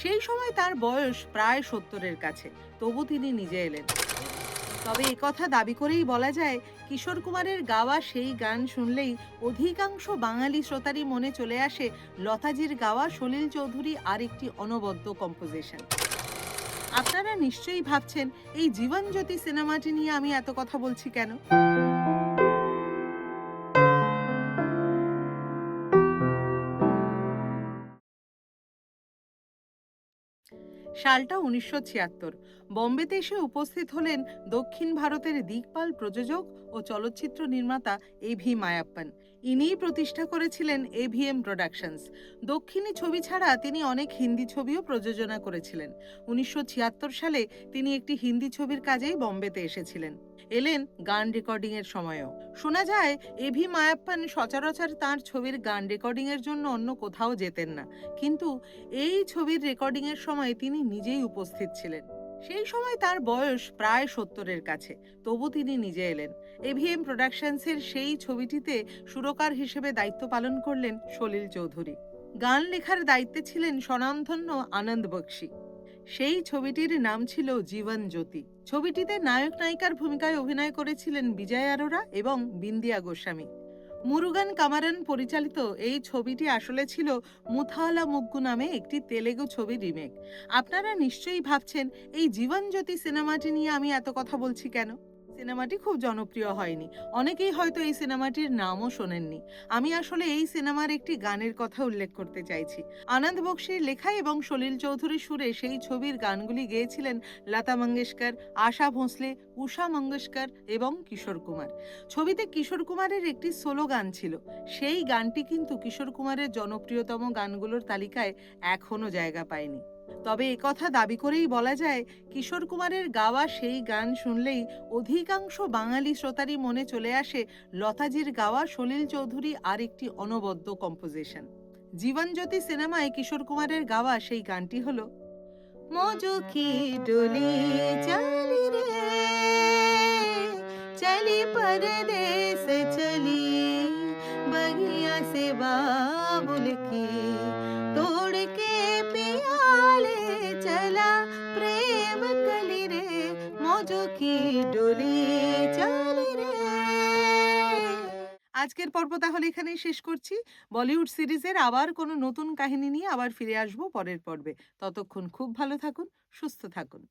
সেই সময় তার বয়স প্রায় ৭০-এর কাছে, তবু তিনি নিজে এলেন। তবে একথা দাবি করেই বলা যায়, কিশোর কুমারের গাওয়া সেই গান শুনলেই অধিকাংশ বাঙালি শ্রোতারই মনে চলে আসে লতাজির গাওয়া সলিল চৌধুরী আর একটি অনবদ্য কম্পোজিশন। আপনারা নিশ্চয়ই ভাবছেন, এই জীবন জ্যোতি সিনেমাটি নিয়ে আমি এত কথা বলছি কেন? সালটা ১৯৭৬। বম্বেতে এসে উপস্থিত হলেন দক্ষিণ ভারতের দিকপাল প্রযোজক ও চলচ্চিত্র নির্মাতা এভি মায়াপ্পান। ইনিই প্রতিষ্ঠা করেছিলেন এভিএম প্রোডাকশনস। দক্ষিণী ছবি ছাড়া তিনি অনেক হিন্দি ছবিও প্রযোজনা করেছিলেন। ১৯৭৬ সালে তিনি একটি হিন্দি ছবির কাজেই বম্বেতে এসেছিলেন। এলেন গান রেকর্ডিং এর সময়ও। শোনা যায়, এভি মায়াপ্পান সচরাচর তাঁর ছবির গান রেকর্ডিং এর জন্য অন্য কোথাও যেতেন না, কিন্তু এই ছবির রেকর্ডিং এর সময় তিনি নিজেই উপস্থিত ছিলেন। সেই সময় তার বয়স প্রায় ৭০-এর কাছে, তবু তিনি নিজে এলেন। এভিএম প্রোডাকশনসের সেই ছবিটিতে সুরকার হিসেবে দায়িত্ব পালন করলেন সলিল চৌধুরী। গান লেখার দায়িত্বে ছিলেন স্বনামধন্য আনন্দ বক্সী। সেই ছবিটির নাম ছিল জীবন জ্যোতি। ছবিটিতে নায়ক নায়িকার ভূমিকায় অভিনয় করেছিলেন বিজয় আরোরা এবং বিন্দিয়া গোস্বামী। মুরুগান কামারান পরিচালিত এই ছবিটি আসলে ছিল মুথালা মুগ্গু নামে একটি তেলেগু ছবির রিমেক। আপনারা নিশ্চয়ই ভাবছেন, এই জীবন জ্যোতি সিনেমাটি নিয়ে আমি এত কথা বলছি কেন? সিনেমাটি খুব জনপ্রিয় হয়নি, অনেকেই হয়তো এই সিনেমাটির নামও শোনেননি। আমি আসলে এই সিনেমার একটি গানের কথা উল্লেখ করতে চাইছি। আনন্দ বক্সীর লেখা এবং সলিল চৌধুরীর সুরে সেই ছবির গানগুলি গেয়েছিলেন লতা মঙ্গেশকর, আশা ভোঁসলে, উষা মঙ্গেশকর এবং কিশোর কুমার। ছবিতে কিশোর কুমারের একটি সোলো গান ছিল। সেই গানটি কিন্তু কিশোর কুমারের জনপ্রিয়তম গানগুলোর তালিকায় এখনো জায়গা পায়নি। তবে একথা দাবি করেই বলা যায়, কিশোর কুমারের গাওয়া সেই গান শুনলেই অধিকাংশ বাঙালি শ্রোতারই মনে চলে আসে লতাজির গাওয়া সলিল চৌধুরী আর একটি অনবদ্য কম্পোজিশন। জীবন জ্যোতি সিনেমায় কিশোর কুমারের গাওয়া সেই গানটি হলো, মজু কি ডোলি চলি রে, चली परदेस चली, बगिया से बाबुल की, तोड़ के पियाले चला, प्रेम कली रे, मौजों की डोली चली रे। আজকের পর্ব তাহলে এখানেই শেষ করছি। বলিউড সিরিজের আবার কোনো নতুন কাহিনী নিয়ে আবার ফিরে আসবো পরের পর্বে। ততক্ষণ খুব ভালো থাকুন, সুস্থ থাকুন।